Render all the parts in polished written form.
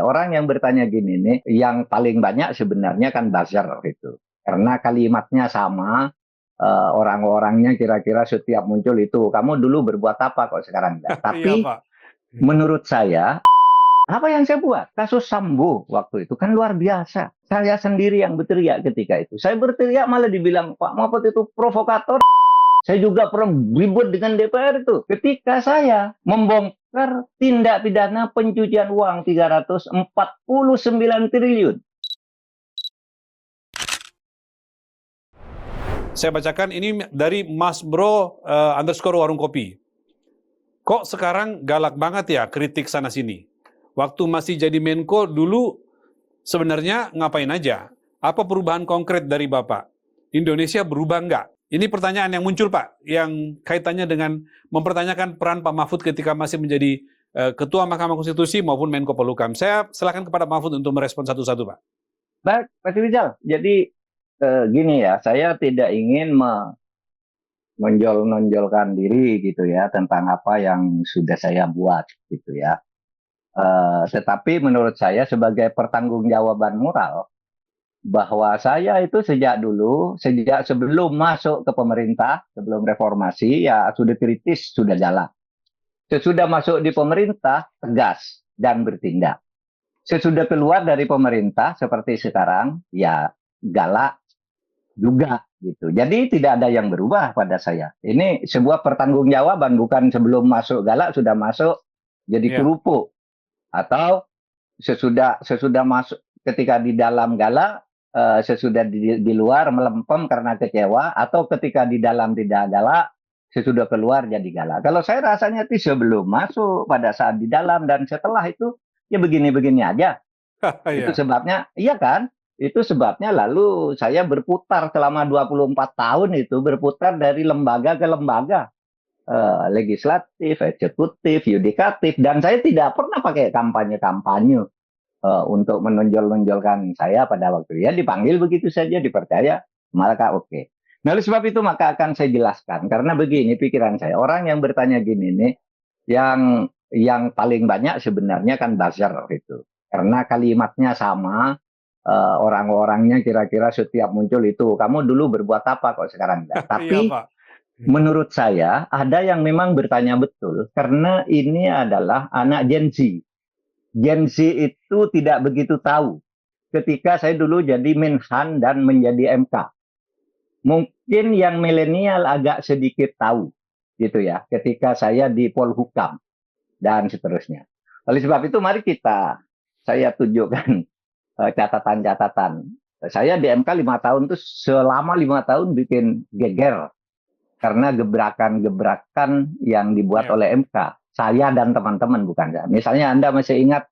Orang yang bertanya gini nih, yang paling banyak sebenarnya kan buzzer gitu. Karena kalimatnya sama, orang-orangnya kira-kira setiap muncul itu, kamu dulu berbuat apa kok sekarang enggak. Iya, Tapi Pak. menurut saya, apa yang saya buat? Kasus Sambo waktu itu kan luar biasa. Saya sendiri yang berteriak ketika itu. Saya berteriak malah dibilang, Pak Mahfud itu provokator. Saya juga pernah ribut dengan DPR itu. Ketika saya membongkar tindak pidana pencucian uang 349 triliun. Saya bacakan ini dari Mas Bro underscore warung kopi. Kok sekarang galak banget ya kritik sana-sini? Waktu masih jadi Menko dulu sebenarnya ngapain aja? Apa perubahan konkret dari Bapak? Indonesia berubah nggak? Ini pertanyaan yang muncul Pak, yang kaitannya dengan mempertanyakan peran Pak Mahfud ketika masih menjadi Ketua Mahkamah Konstitusi maupun Menko Polhukam. Saya silakan kepada Mahfud untuk merespon satu-satu Pak. Baik, Pak Rizal. Jadi gini ya, saya tidak ingin menonjolkan diri gitu ya tentang apa yang sudah saya buat gitu ya. Tetapi menurut saya sebagai pertanggungjawaban moral bahwa saya itu sejak sebelum masuk ke pemerintah, sebelum reformasi ya sudah kritis, sudah jalan. Sesudah masuk di pemerintah tegas dan bertindak. Sesudah keluar dari pemerintah seperti sekarang ya galak juga gitu. Jadi tidak ada yang berubah pada saya. Ini sebuah pertanggungjawaban, bukan sebelum masuk galak sudah masuk jadi Ya. kerupuk, atau sesudah masuk ketika di dalam galak, sesudah di luar melempem karena kecewa, atau ketika di dalam tidak galak sesudah keluar jadi galak. Kalau saya rasanya sih sebelum masuk, pada saat di dalam, dan setelah itu ya begini-begini aja. Itu Iya. sebabnya, iya kan? Itu sebabnya lalu saya berputar selama 24 tahun itu, berputar dari lembaga ke lembaga. Legislatif, eksekutif, yudikatif. Dan saya tidak pernah pakai kampanye-kampanye untuk menonjol-nonjolkan saya pada waktu ya. Dipanggil begitu saja, dipercaya, maka oke. Nah, oleh sebab itu maka akan saya jelaskan. Karena begini pikiran saya. Orang yang bertanya gini nih, yang paling banyak sebenarnya kan buzzer gitu. Karena kalimatnya sama, orang-orangnya kira-kira setiap muncul itu, kamu dulu berbuat apa kok sekarang enggak. Iya Tapi Pak. menurut saya ada yang memang bertanya betul, karena ini adalah anak Gen Z. Gen Z itu tidak begitu tahu ketika saya dulu jadi Menhan dan menjadi MK. Mungkin yang milenial agak sedikit tahu gitu ya, ketika saya di Polhukam dan seterusnya. Oleh sebab itu mari saya tunjukkan catatan-catatan. Saya di MK 5 tahun tuh, selama 5 tahun bikin geger karena gebrakan-gebrakan yang dibuat Ya. oleh MK. Saya dan teman-teman, bukan saya. Misalnya Anda masih ingat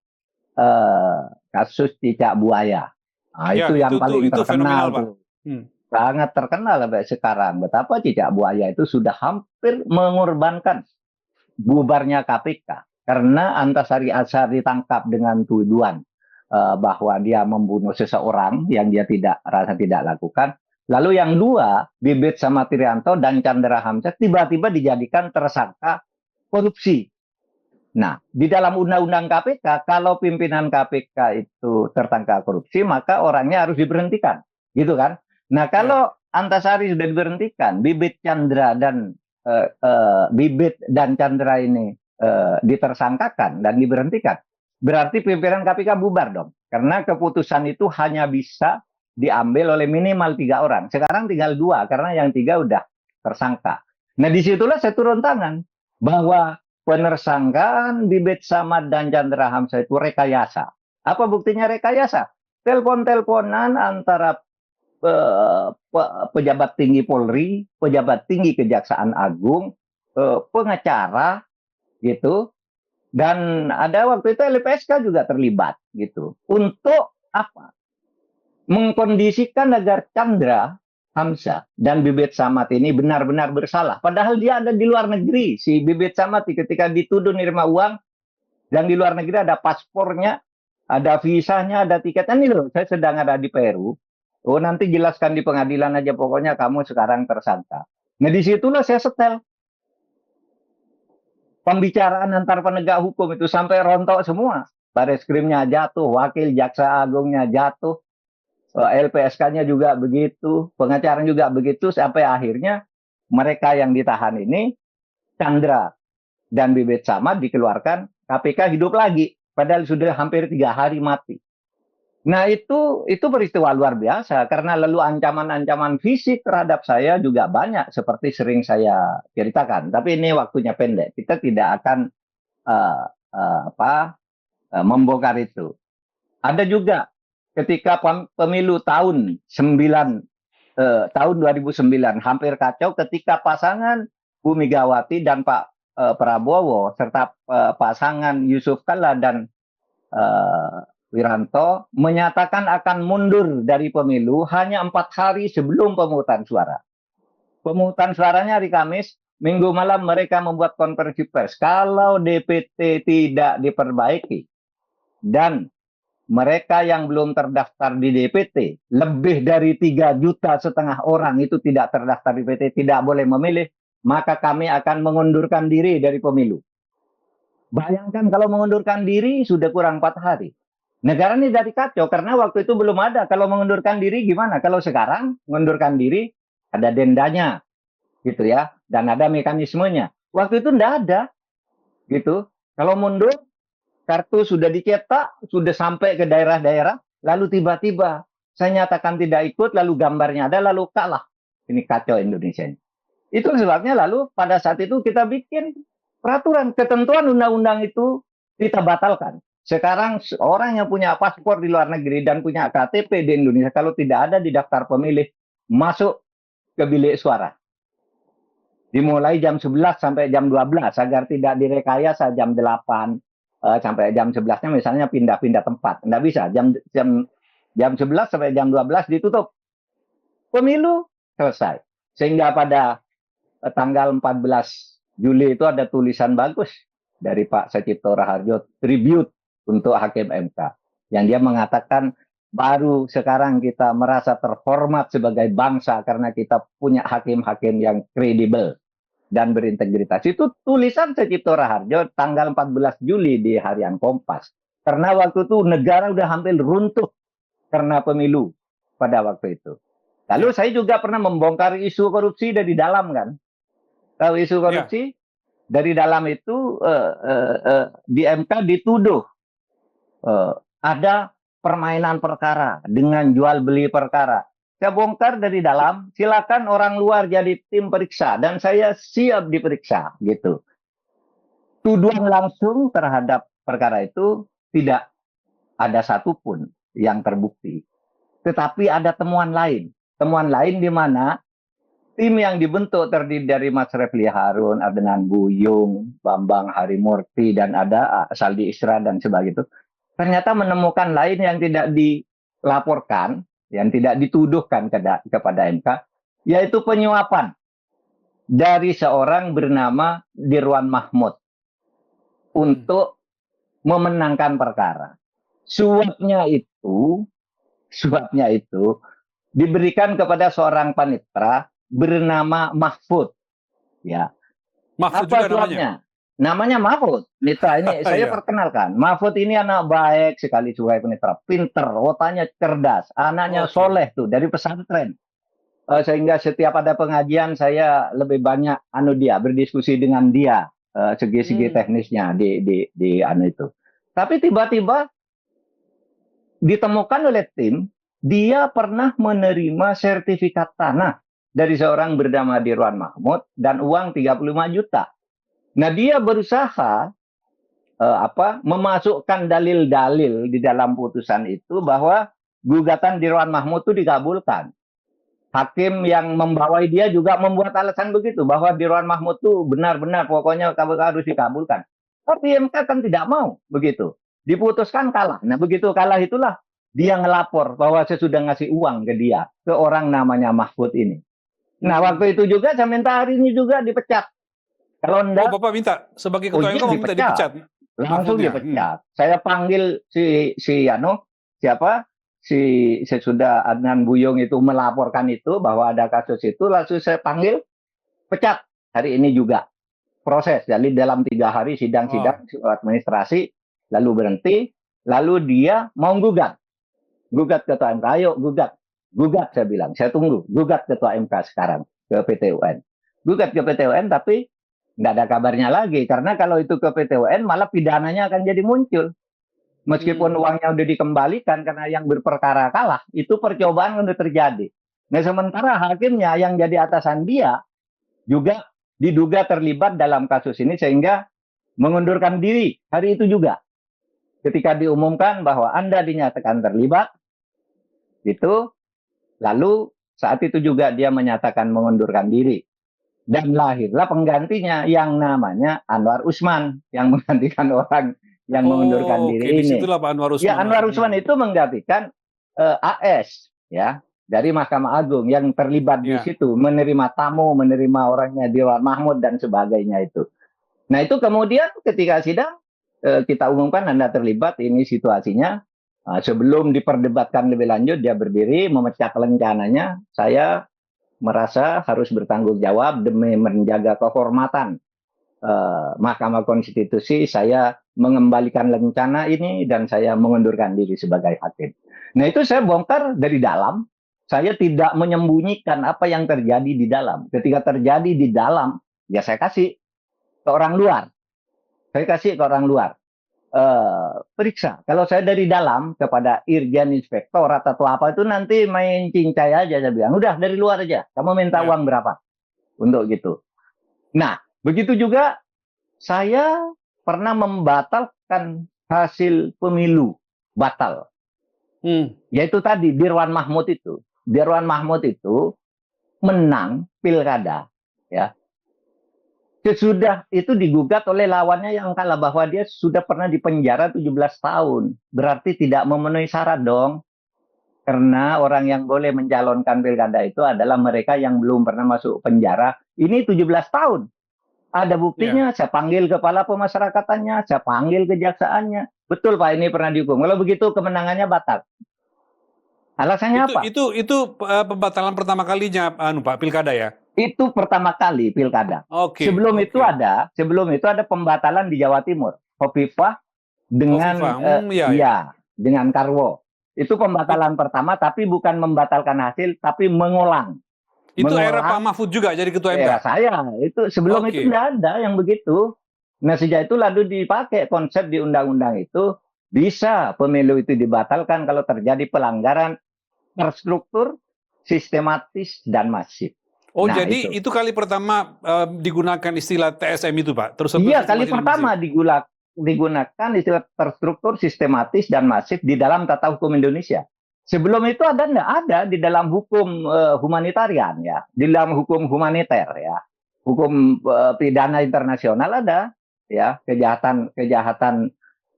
kasus cicak buaya. Nah, Ya, itu yang paling itu fenomenal terkenal Pak. tuh. Hmm. Sangat terkenal sampai sekarang. Betapa cicak buaya itu sudah hampir mengorbankan bubarnya KPK. Karena Antasari Azhar ditangkap dengan tuduhan bahwa dia membunuh seseorang yang dia rasa tidak lakukan. Lalu yang dua, Bibit sama Trianto dan Chandra Hamzah tiba-tiba dijadikan tersangka korupsi. Nah, di dalam undang-undang KPK, kalau pimpinan KPK itu tertangkap korupsi, maka orangnya harus diberhentikan, gitu kan? Nah, Ya. kalau Antasari sudah diberhentikan, Bibit dan Chandra ini ditersangkakan dan diberhentikan, berarti pimpinan KPK bubar dong, karena keputusan itu hanya bisa diambil oleh minimal 3 orang. Sekarang tinggal 2, karena yang 3 udah tersangka. Nah, disitulah saya turun tangan bahwa penersangkaan Bibit Samad dan Chandra Hamzah itu rekayasa. Apa buktinya rekayasa? Telepon-teleponan antara pejabat tinggi Polri, pejabat tinggi Kejaksaan Agung, pengacara gitu, dan ada waktu itu LPSK juga terlibat gitu. Untuk apa? Mengkondisikan agar Chandra Hamzah dan Bibit Samad ini benar-benar bersalah. Padahal dia ada di luar negeri. Si Bibit Samad ketika dituduh nerima uang, dan di luar negeri ada paspornya, ada visanya, ada tiketnya. Ini loh, saya sedang ada di Peru. Oh, nanti jelaskan di pengadilan aja, pokoknya kamu sekarang tersangka. Nah, disitulah saya setel. Pembicaraan antar penegak hukum itu sampai rontok semua. Bareskrimnya jatuh, wakil jaksa agungnya jatuh, LPSK-nya juga begitu, pengacara juga begitu, sampai akhirnya mereka yang ditahan ini, Chandra dan Bibit Samad dikeluarkan, KPK hidup lagi, padahal sudah hampir 3 hari mati. Nah itu peristiwa luar biasa, karena lalu ancaman-ancaman fisik terhadap saya juga banyak, seperti sering saya ceritakan. Tapi ini waktunya pendek, kita tidak akan uh, membongkar itu. Ada juga ketika pemilu tahun 2009 hampir kacau ketika pasangan Bu Megawati dan Pak Prabowo serta pasangan Yusuf Kala dan Wiranto menyatakan akan mundur dari pemilu hanya 4 hari sebelum pemungutan suara. Pemungutan suaranya hari Kamis, Minggu malam mereka membuat konferensi pers. Kalau DPT tidak diperbaiki dan mereka yang belum terdaftar di DPT, lebih dari 3,5 juta orang itu tidak terdaftar di DPT, tidak boleh memilih, maka kami akan mengundurkan diri dari pemilu. Bayangkan kalau mengundurkan diri sudah kurang 4 hari. Negara ini jadi kacau karena waktu itu belum ada. Kalau mengundurkan diri gimana? Kalau sekarang mengundurkan diri ada dendanya, gitu ya, dan ada mekanismenya. Waktu itu tidak ada, gitu. Kalau mundur, kartu sudah dicetak, sudah sampai ke daerah-daerah, lalu tiba-tiba saya nyatakan tidak ikut, lalu gambarnya ada, lalu kalah. Ini kacau Indonesia ini. Itu sebabnya lalu pada saat itu kita bikin peraturan, ketentuan undang-undang itu kita batalkan. Sekarang orang yang punya paspor di luar negeri dan punya KTP di Indonesia, kalau tidak ada di daftar pemilih, masuk ke bilik suara. Dimulai jam 11 sampai jam 12, agar tidak direkayasa jam 8 sampai jam 11-nya misalnya pindah-pindah tempat. Nggak bisa, jam 11 sampai jam 12 ditutup. Pemilu selesai. Sehingga pada tanggal 14 Juli itu ada tulisan bagus dari Pak Sacipto Raharjo, tribute untuk Hakim MK, yang dia mengatakan baru sekarang kita merasa terhormat sebagai bangsa karena kita punya hakim-hakim yang kredibel dan berintegritas. Itu tulisan Sacipto Raharjo tanggal 14 Juli di harian Kompas. Karena waktu itu negara udah hampir runtuh karena pemilu pada waktu itu. Lalu saya juga pernah membongkar isu korupsi dari dalam kan. Tahu isu korupsi? Dari dalam itu di MK dituduh ada permainan perkara dengan jual beli perkara. Saya bongkar dari dalam, silakan orang luar jadi tim periksa dan saya siap diperiksa gitu. Tuduhan langsung terhadap perkara itu tidak ada satupun yang terbukti. Tetapi ada temuan lain. Temuan lain di mana tim yang dibentuk terdiri dari Mas Refli Harun, Adnan Buyung, Bambang Harimurti, dan ada Saldi Isra dan sebagainya. Ternyata menemukan lain yang tidak dilaporkan, yang tidak dituduhkan kepada MK, yaitu penyuapan dari seorang bernama Dirwan Mahmud untuk memenangkan perkara. Suapnya itu diberikan kepada seorang panitera bernama Mahfud. Ya. Mahfud apa juga suapnya? Namanya Mahfud. Mitra ini saya perkenalkan. Mahfud ini anak baik sekali sebagai panitera, pinter, otaknya cerdas, anaknya soleh tuh dari pesantren. Sehingga setiap ada pengajian saya lebih banyak berdiskusi dengan dia segi-segi teknisnya di itu. Tapi tiba-tiba ditemukan oleh tim dia pernah menerima sertifikat tanah dari seorang bernama Dirwan Mahmud dan uang 35 juta. Nah, dia berusaha memasukkan dalil-dalil di dalam putusan itu bahwa gugatan Dirwan Mahmud itu dikabulkan. Hakim yang membawai dia juga membuat alasan begitu, bahwa Dirwan Mahmud itu benar-benar pokoknya harus dikabulkan. Tapi MK kan tidak mau begitu. Diputuskan kalah. Nah, begitu kalah itulah dia ngelapor bahwa saya sudah ngasih uang ke dia, ke orang namanya Mahfud ini. Nah, waktu itu juga saya minta hari ini juga dipecat. Kalau enggak, Bapak minta sebagai ketua MK mau minta dipecat. Langsung dipecat. Saya panggil sesudah Adnan Buyung itu melaporkan itu bahwa ada kasus itu, langsung saya panggil, pecat hari ini juga. Proses, jadi dalam 3 hari sidang-sidang administrasi, lalu berhenti, lalu dia mau gugat ketua MK, ayo gugat saya bilang, saya tunggu, gugat ketua MK sekarang ke PT UN, gugat ke PT UN, tapi nggak ada kabarnya lagi, karena kalau itu ke PT UN malah pidananya akan jadi muncul. Meskipun uangnya udah dikembalikan karena yang berperkara kalah, itu percobaan udah terjadi. Nah, sementara hakimnya yang jadi atasan dia juga diduga terlibat dalam kasus ini sehingga mengundurkan diri hari itu juga. Ketika diumumkan bahwa Anda dinyatakan terlibat, itu lalu saat itu juga dia menyatakan mengundurkan diri. Dan lahirlah penggantinya yang namanya Anwar Usman yang menggantikan orang yang mengundurkan diri ini. Disitulah Pak Anwar Usman. Ya, Anwar Usman itu menggantikan AS ya dari Mahkamah Agung yang terlibat di situ, menerima tamu, menerima orangnya Dewan Mahmud dan sebagainya itu. Nah, itu kemudian ketika sidang kita umumkan Anda terlibat, ini situasinya. Sebelum diperdebatkan lebih lanjut, dia berdiri memecah lencananya. Saya merasa harus bertanggung jawab demi menjaga kehormatan Mahkamah Konstitusi. Saya mengembalikan lencana ini dan saya mengundurkan diri sebagai hakim. Nah, itu saya bongkar dari dalam. Saya tidak menyembunyikan apa yang terjadi di dalam. Ketika terjadi di dalam, ya saya kasih ke orang luar. Periksa. Kalau saya dari dalam kepada Irjen Inspektorat atau apa itu nanti main cincai aja, saya bilang. Udah dari luar aja. Kamu minta uang berapa untuk gitu. Nah, begitu juga saya pernah membatalkan hasil pemilu batal. Yaitu tadi Dirwan Mahmud itu. Dirwan Mahmud itu menang pilkada, ya. Sesudah itu digugat oleh lawannya yang kalah bahwa dia sudah pernah dipenjara 17 tahun. Berarti tidak memenuhi syarat dong. Karena orang yang boleh mencalonkan pilkada itu adalah mereka yang belum pernah masuk penjara. Ini 17 tahun. Ada buktinya, saya panggil kepala pemasyarakatannya, saya panggil kejaksaannya. Betul Pak, ini pernah dihukum. Kalau begitu kemenangannya batal. Alasannya apa? Itu pembatalan pertama kalinya Pak pilkada ya? Itu pertama kali pilkada. Sebelum itu ada pembatalan di Jawa Timur. Hovifah dengan dengan Karwo. Itu pembatalan pertama, tapi bukan membatalkan hasil, tapi mengulang. Itu era Pak Mahfud juga jadi ketua MK? Era saya. Itu sebelum itu tidak ada yang begitu. Nah, sejak itu lalu dipakai konsep di undang-undang itu, bisa pemilu itu dibatalkan kalau terjadi pelanggaran terstruktur, sistematis, dan masif. Oh, nah, jadi itu kali pertama digunakan istilah TSM itu, Pak? Iya, kali pertama digunakan istilah terstruktur, sistematis, dan masif di dalam tata hukum Indonesia. Sebelum itu ada enggak? Ada di dalam hukum humanitarian, ya, di dalam hukum humaniter, ya, hukum pidana internasional ada, ya, kejahatan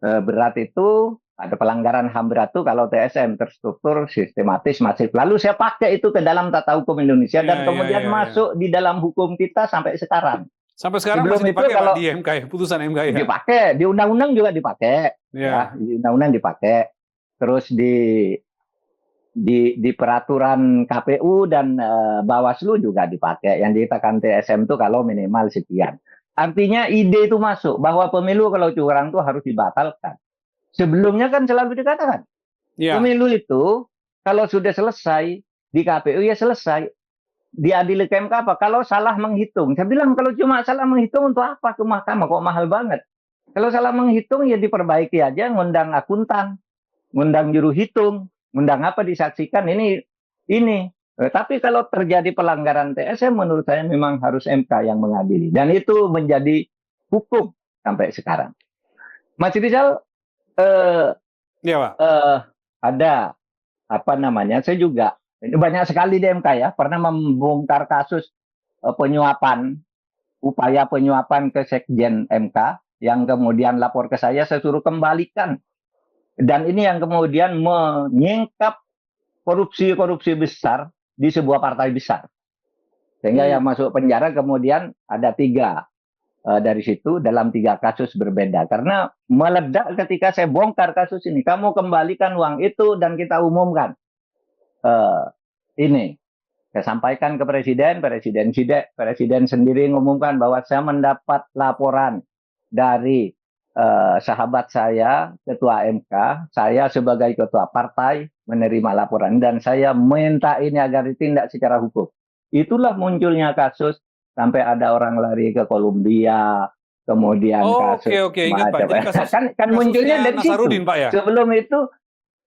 berat itu. Ada pelanggaran HAM berat itu kalau TSM, terstruktur, sistematis, masif. Lalu saya pakai itu ke dalam tata hukum Indonesia dan kemudian masuk di dalam hukum kita sampai sekarang. Sampai sekarang masih dipakai Pak, di MK ya, putusan MK ya? Dipakai, di undang-undang juga dipakai. Ya, di undang-undang dipakai. Terus di peraturan KPU dan Bawaslu juga dipakai. Yang dikatakan TSM itu kalau minimal sekian. Artinya ide itu masuk bahwa pemilu kalau curang itu harus dibatalkan. Sebelumnya kan selalu dikatakan, pemilu itu kalau sudah selesai di KPU ya selesai. Diadili ke MK apa? Kalau salah menghitung. Saya bilang kalau cuma salah menghitung untuk apa ke mahkamah? Kok mahal banget? Kalau salah menghitung ya diperbaiki aja, ngundang akuntan, ngundang juru hitung, ngundang apa disaksikan ini. Tapi kalau terjadi pelanggaran TSM menurut saya memang harus MK yang mengadili. Dan itu menjadi hukum sampai sekarang. Mas Rizal, ada apa namanya? Saya juga ini banyak sekali di MK ya, pernah membongkar kasus penyuapan, upaya penyuapan ke Sekjen MK yang kemudian lapor ke saya suruh kembalikan. Dan ini yang kemudian menyingkap korupsi besar di sebuah partai besar. Sehingga yang masuk penjara kemudian ada 3. Dari situ dalam 3 kasus berbeda. Karena meledak ketika saya bongkar kasus ini. Kamu kembalikan uang itu dan kita umumkan. Ini. Saya sampaikan ke Presiden sendiri mengumumkan bahwa saya mendapat laporan dari sahabat saya, ketua MK, saya sebagai ketua partai menerima laporan dan saya minta ini agar ditindak secara hukum. Itulah munculnya kasus sampai ada orang lari ke Kolombia, kemudian Oh, kasus oke, ingat Pak. Jadi kan munculnya kasusnya dari situ. Nasarudin, Pak ya?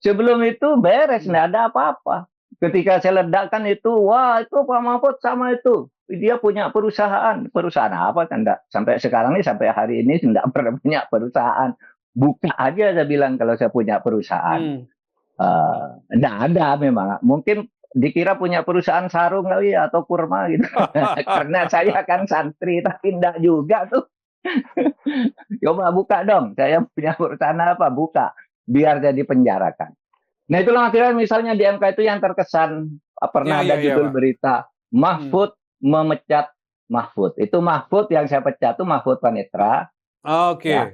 Sebelum itu beres, nggak ada apa-apa. Ketika saya ledakan itu, wah itu Pak Mahfud sama itu. Dia punya perusahaan apa kan? Sampai sekarang ini, sampai hari ini tidak pernah punya perusahaan. Buka aja saya bilang kalau saya punya perusahaan. Nggak ada memang. Mungkin dikira punya perusahaan sarung kali ya, atau kurma gitu. Karena saya kan santri, tapi enggak juga tuh. Coba buka dong, saya punya perusahaan apa, buka. Biar jadi penjarakan. Nah itulah akhirnya misalnya di MK itu yang terkesan, pernah ada judul berita, Mahfud memecat Mahfud. Itu Mahfud yang saya pecat itu Mahfud Panetra. Oke. Ya.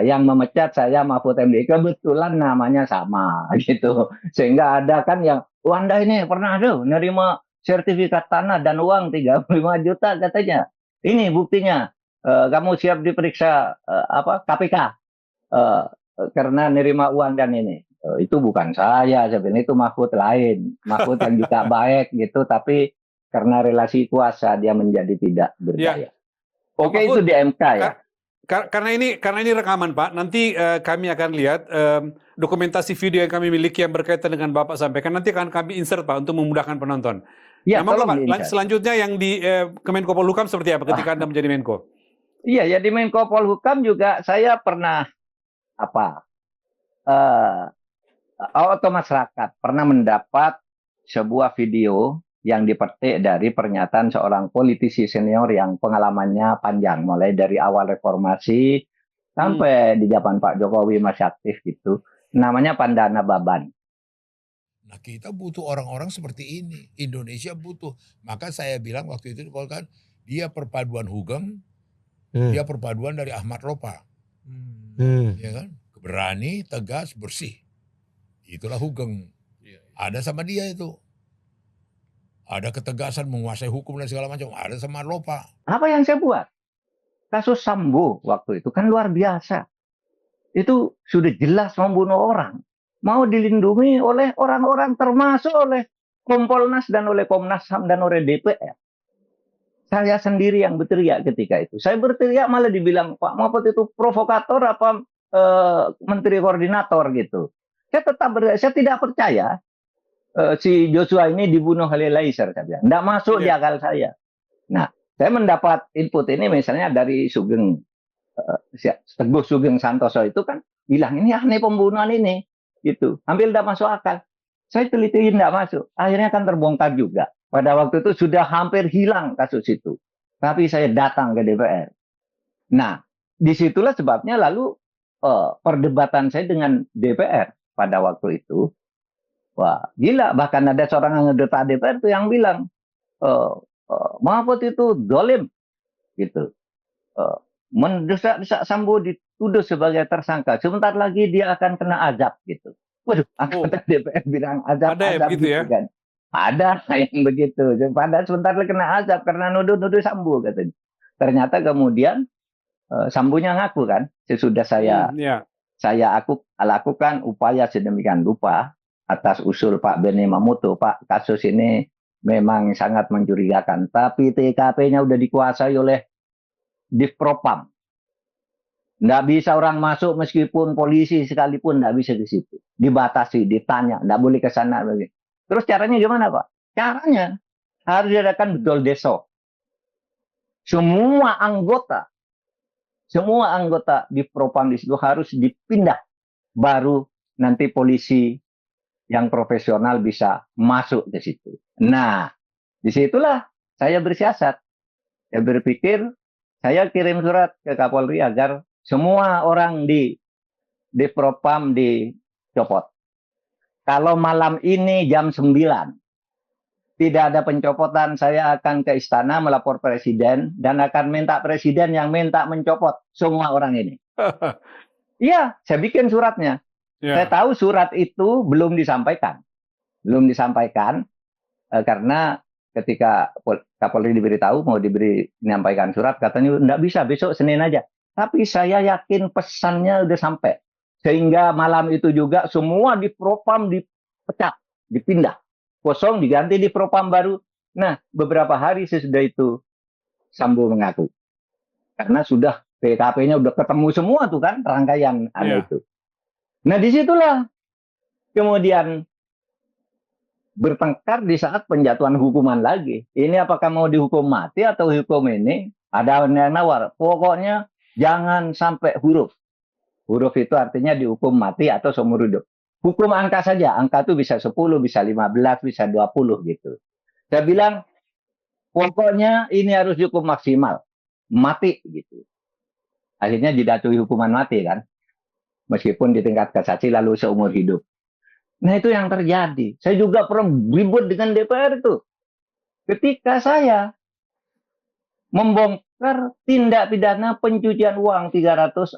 Yang memecat saya Mahfud MD. Kebetulan namanya sama gitu. Sehingga ada kan yang, Anda ini pernah nerima sertifikat tanah dan uang 35 juta katanya. Ini buktinya. Kamu siap diperiksa KPK karena nerima uang dan ini. Itu bukan saya bilang, itu Mahfud lain. Mahfud yang juga baik gitu, tapi karena relasi kuasa dia menjadi tidak berdaya. Oke, Mahfud, itu di MK ya. Karena ini rekaman Pak, nanti kami akan lihat dokumentasi video yang kami miliki yang berkaitan dengan Bapak sampaikan, nanti akan kami insert Pak untuk memudahkan penonton. Ya, nah, Pak, selanjutnya yang di Kemenko Polhukam seperti apa ketika Anda menjadi Menko? Iya, ya di Menko Polhukam juga saya pernah atau masyarakat pernah mendapat sebuah video yang dipetik dari pernyataan seorang politisi senior yang pengalamannya panjang, mulai dari awal reformasi sampai di zaman Pak Jokowi masih aktif gitu. Namanya Pandana Baban. Nah kita butuh orang-orang seperti ini. Indonesia butuh. Maka saya bilang waktu itu kan dia perpaduan Hugeng, dia perpaduan dari Ahmad Lopa. Ya kan? Berani, tegas, bersih. Itulah Hugeng. Ada sama dia itu. Ada ketegasan menguasai hukum dan segala macam. Ada sama Lopa. Apa yang saya buat? Kasus Sambo waktu itu kan luar biasa. Itu sudah jelas membunuh orang. Mau dilindungi oleh orang-orang, termasuk oleh Kompolnas dan oleh Komnas HAM dan oleh DPR. Saya sendiri yang berteriak ketika itu. Saya berteriak malah dibilang, Pak Mahfud itu provokator apa menteri koordinator gitu. Saya tidak percaya si Joshua ini dibunuh oleh laser, saya bilang. Nggak masuk di akal saya. Nah, saya mendapat input ini misalnya dari Sugeng, Teguh Sugeng Santoso itu kan bilang ini aneh pembunuhan ini, gitu. Hampir nggak masuk akal. Saya teliti nggak masuk. Akhirnya kan terbongkar juga. Pada waktu itu sudah hampir hilang kasus itu. Tapi saya datang ke DPR. Nah, disitulah sebabnya lalu perdebatan saya dengan DPR pada waktu itu. Wah, gila. Bahkan ada seorang anggota DPR itu yang bilang, Mahfud itu dolim. Gitu. Mendesak-desak Sambo dituduh sebagai tersangka. Sebentar lagi dia akan kena azab. Gitu. Waduh, anggota DPR bilang azab. Ada yang begitu ya? Kan. Ada yang begitu. Padahal sebentar lagi kena azab karena nuduh-nuduh Sambo. Katanya. Ternyata kemudian Sambonya ngaku kan. Sesudah saya lakukan upaya sedemikian rupa atas usul Pak Benny Mamoto, Pak, kasus ini memang sangat mencurigakan. Tapi TKP-nya udah dikuasai oleh Divpropam. Nggak bisa orang masuk meskipun polisi sekalipun nggak bisa di situ. Dibatasi, ditanya, nggak boleh ke sana. Terus caranya gimana, Pak? Caranya harus diadakan bedol deso. Semua anggota Divpropam di situ harus dipindah. Baru nanti polisi yang profesional bisa masuk ke situ. Nah, disitulah saya bersiasat. Saya berpikir, saya kirim surat ke Kapolri agar semua orang di Divpropam dicopot. Kalau malam ini jam 9, tidak ada pencopotan, saya akan ke istana melapor presiden dan akan minta presiden yang minta mencopot semua orang ini. Iya, saya bikin suratnya. Saya tahu surat itu belum disampaikan. Karena ketika Kapolri diberitahu mau menyampaikan surat, katanya nggak bisa, besok Senin aja. Tapi saya yakin pesannya udah sampai. Sehingga malam itu juga semua di propam dipecat, dipindah. Kosong diganti di propam baru. Nah, beberapa hari sesudah itu Sambo mengaku. Karena sudah PKP-nya udah ketemu semua tuh kan, rangkaian itu. Nah, disitulah kemudian bertengkar di saat penjatuhan hukuman lagi. Ini apakah mau dihukum mati atau hukum ini? Ada yang nawar. Pokoknya jangan sampai huruf. Huruf itu artinya dihukum mati atau seumur hidup. Hukum angka saja. Angka itu bisa 10, bisa 15, bisa 20 gitu. Saya bilang, pokoknya ini harus dihukum maksimal. Mati gitu. Akhirnya dijatuhi hukuman mati kan. Meskipun di tingkat kasasi lalu seumur hidup. Nah itu yang terjadi. Saya juga pernah ribut dengan DPR itu. Ketika saya membongkar tindak pidana pencucian uang 349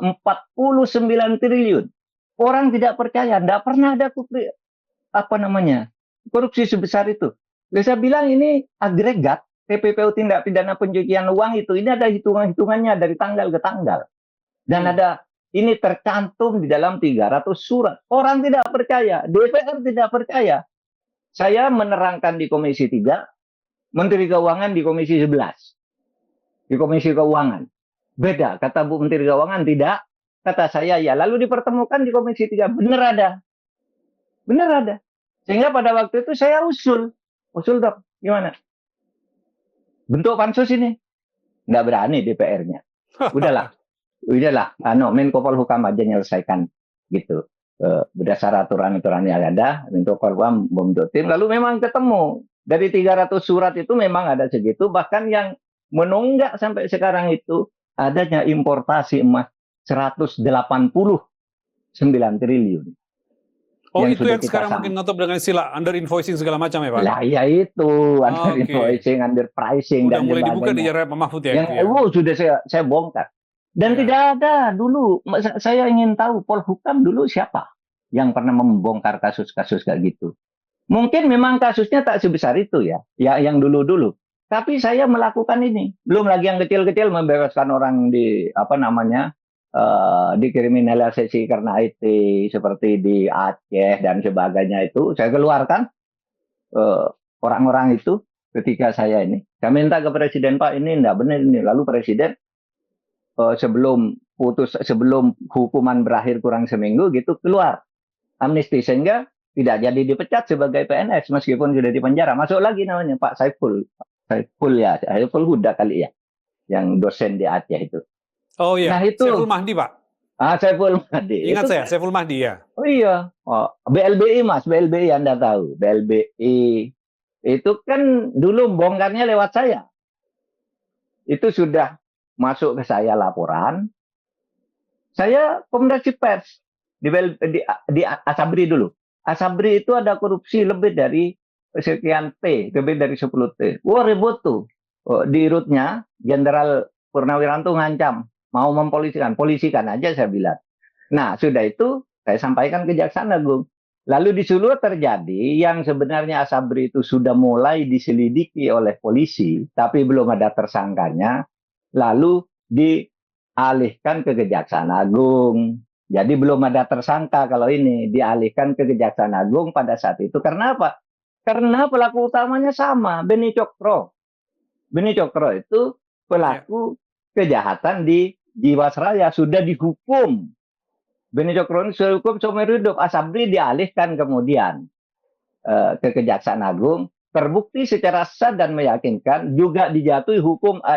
triliun. Orang tidak percaya, tidak pernah ada korupsi sebesar itu. Saya bilang ini agregat TPPU tindak pidana pencucian uang itu. Ini ada hitungannya dari tanggal ke tanggal. Dan ada ini tercantum di dalam 300 surat. Orang tidak percaya, DPR tidak percaya. Saya menerangkan di Komisi 3, Menteri Keuangan di Komisi 11. Di Komisi Keuangan. Beda, kata Bu Menteri Keuangan tidak, kata saya ya. Lalu dipertemukan di Komisi 3, benar ada. Benar ada. Sehingga pada waktu itu saya usul dok, gimana? Bentuk pansus ini. Nggak berani DPR-nya. Udahlah, Menko Polhukam aja nyelesaikan gitu. Berdasar aturan-aturan yang ada, Menko Polhukam membentuk tim. Lalu memang ketemu. Dari 300 surat itu memang ada segitu. Bahkan yang menunggak sampai sekarang itu adanya importasi emas 189 triliun. Oh, itu yang sekarang mungkin ngetop dengan istilah under invoicing segala macam ya Pak? Lah ya itu, under invoicing, under pricing. Udah mulai dibuka di Pak Mahfud ya? Sudah saya bongkar. Dan tidak ada dulu, saya ingin tahu Polhukam dulu siapa yang pernah membongkar kasus-kasus kayak gitu. Mungkin memang kasusnya tak sebesar itu ya yang dulu-dulu. Tapi saya melakukan ini. Belum lagi yang kecil-kecil membebaskan orang dikriminalisasi karena IT seperti di Aceh dan sebagainya itu. Saya keluarkan orang-orang itu ketika saya minta ke Presiden, Pak ini enggak benar ini. Lalu Presiden sebelum hukuman berakhir kurang seminggu gitu keluar amnesti sehingga tidak jadi dipecat sebagai PNS meskipun sudah dipenjara. Masuk lagi namanya Pak Saiful Huda kali ya, yang dosen di Aceh itu. Oh iya, nah, itu Saiful Mahdi Pak. Saiful Mahdi. Ingat itu, saya, Saiful Mahdi ya. Oh iya, BLBI Mas, BLBI Anda tahu, BLBI itu kan dulu bongkarnya lewat saya. Itu sudah masuk ke saya laporan. Saya komunikasi pers di Asabri dulu. Asabri itu ada korupsi lebih dari sekian T, lebih dari 10 T. Wah ribut tuh. Di rootnya Jenderal Purnawiranto ngancam mau polisikan aja saya bilang. Nah sudah itu saya sampaikan ke Kejaksaan Agung. Lalu di Solo terjadi yang sebenarnya Asabri itu sudah mulai diselidiki oleh polisi, tapi belum ada tersangkanya. Lalu dialihkan ke Kejaksaan Agung. Jadi belum ada tersangka kalau ini dialihkan ke Kejaksaan Agung pada saat itu. Karena apa? Karena pelaku utamanya sama, Beni Cokro. Beni Cokro itu pelaku kejahatan di Jiwasraya, sudah dihukum. Beni Cokro ini sudah dihukum seumur hidup. Asabri dialihkan kemudian ke Kejaksaan Agung. Terbukti secara sah dan meyakinkan, juga dijatuhi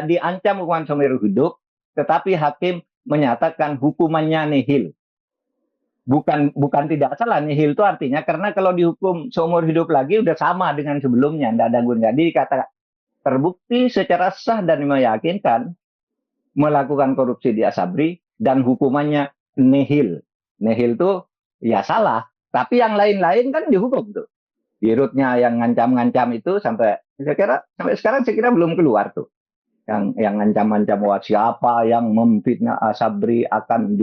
diancam hukuman seumur hidup, tetapi hakim menyatakan hukumannya nihil. Bukan tidak salah, nihil itu artinya karena kalau dihukum seumur hidup lagi udah sama dengan sebelumnya, tidak ada gunanya. Jadi kata terbukti secara sah dan meyakinkan melakukan korupsi di Asabri dan hukumannya nihil. Nihil itu ya salah, tapi yang lain-lain kan dihukum tuh. Di rootnya yang ngancam-ngancam itu sampai sekarang saya kira belum keluar tuh. Yang ngancam-ngancam siapa yang memfitnah Asabri akan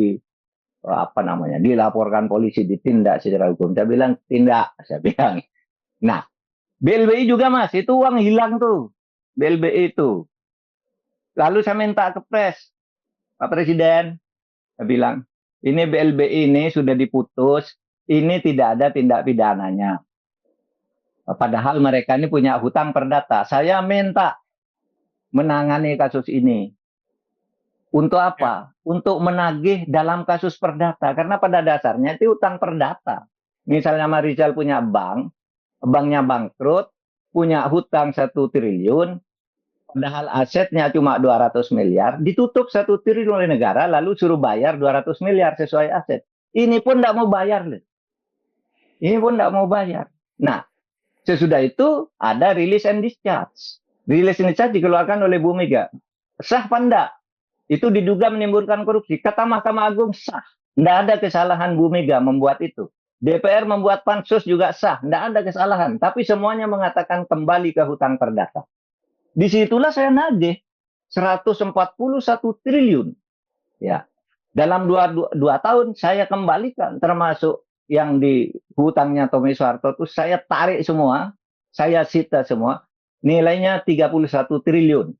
dilaporkan polisi, ditindak secara hukum. Saya bilang tindak, saya bilang. Nah, BLBI juga Mas, itu uang hilang tuh. BLBI itu. Lalu saya minta ke pres. Pak Presiden, saya bilang, ini BLBI ini sudah diputus, ini tidak ada tindak pidananya. Padahal mereka ini punya hutang perdata. Saya minta menangani kasus ini. Untuk apa? Untuk menagih dalam kasus perdata. Karena pada dasarnya itu hutang perdata. Misalnya Marizal punya bank, banknya bangkrut, punya hutang 1 triliun, padahal asetnya cuma 200 miliar, ditutup 1 triliun oleh negara, lalu suruh bayar 200 miliar sesuai aset. Ini pun tidak mau bayar. Ini pun tidak mau bayar. Nah, sesudah itu ada release and discharge. Release and discharge dikeluarkan oleh Bu Mega. Sah apa enggak? Itu diduga menimbulkan korupsi. Kata Mahkamah Agung sah. Tidak ada kesalahan Bu Mega membuat itu. DPR membuat pansus juga sah. Tidak ada kesalahan. Tapi semuanya mengatakan kembali ke hutang perdata. Disitulah saya nagih 141 triliun. Ya. Dalam 2 tahun saya kembalikan, termasuk yang di hutangnya Tommy Soeharto itu saya tarik semua, saya sita semua, nilainya 31 triliun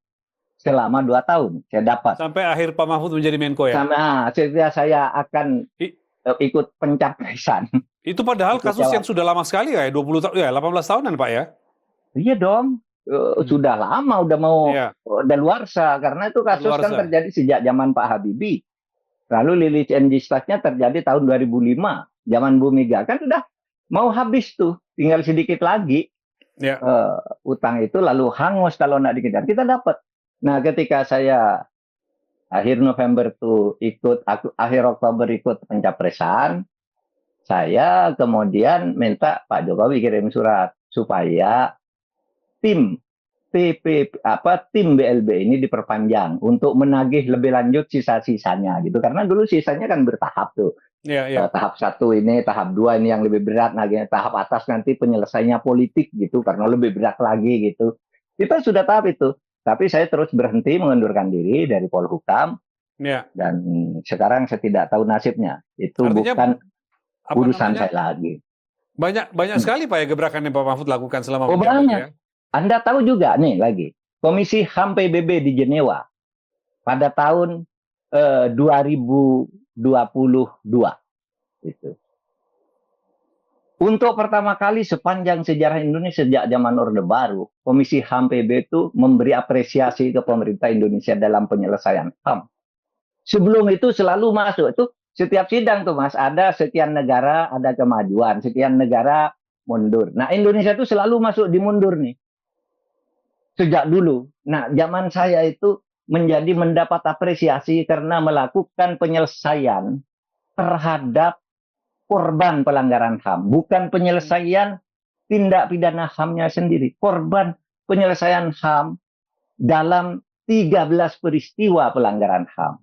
selama 2 tahun saya dapat. Sampai akhir Pak Mahfud menjadi Menko ya? Setelah saya akan ikut pencapresan. Itu padahal kasus yang sudah lama sekali ya, 20 tahun, ya 18 tahunan Pak ya? Iya dong, sudah lama, udah mau daluarsa, karena itu kasus kan terjadi sejak zaman Pak Habibie. Lalu release and discharge-nya terjadi tahun 2005. Zaman Bu Mega kan sudah mau habis tuh, tinggal sedikit lagi utang itu lalu hangus kalau nggak dikejar. Kita dapat. Nah, ketika saya akhir November tuh akhir Oktober ikut pencapresan, saya kemudian minta Pak Jokowi kirim surat supaya tim BLB ini diperpanjang untuk menagih lebih lanjut sisa-sisanya gitu, karena dulu sisanya kan bertahap tuh. Tahap 1 ini, tahap 2 ini yang lebih berat, nah tahap atas nanti penyelesaiannya politik gitu, karena lebih berat lagi gitu. Kita sudah tahap itu, tapi saya terus berhenti, mengundurkan diri dari Polhukam, dan sekarang saya tidak tahu nasibnya. Itu artinya, bukan urusan saya lagi. Banyak sekali Pak ya gebrakan yang Pak Mahfud lakukan selama banyak. Ya? Anda tahu juga nih lagi, Komisi HAM PBB di Jenewa pada tahun 2022. Gitu. Untuk pertama kali sepanjang sejarah Indonesia sejak zaman Orde Baru, Komisi HAM PBB itu memberi apresiasi ke pemerintah Indonesia dalam penyelesaian HAM. Sebelum itu selalu masuk, itu setiap sidang tuh Mas, ada sekian negara ada kemajuan, sekian negara mundur. Nah, Indonesia itu selalu masuk di mundur nih. Sejak dulu. Nah, zaman saya itu mendapat apresiasi karena melakukan penyelesaian terhadap korban pelanggaran HAM. Bukan penyelesaian tindak pidana HAM-nya sendiri. Korban penyelesaian HAM dalam 13 peristiwa pelanggaran HAM.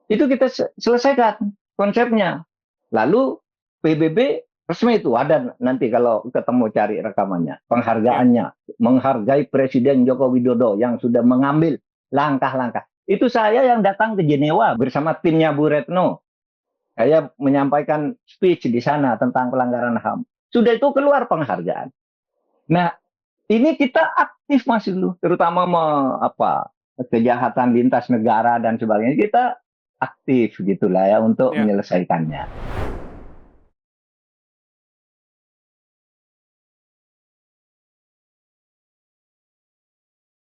Itu kita selesaikan konsepnya. Lalu PBB resmi itu ada nanti kalau ketemu cari rekamannya, penghargaannya, menghargai Presiden Joko Widodo yang sudah mengambil langkah-langkah. Itu saya yang datang ke Jenewa bersama timnya Bu Retno. Saya menyampaikan speech di sana tentang pelanggaran HAM. Sudah itu keluar penghargaan. Nah, ini kita aktif masih dulu, terutama kejahatan lintas negara dan sebagainya, kita aktif gitulah ya untuk menyelesaikannya.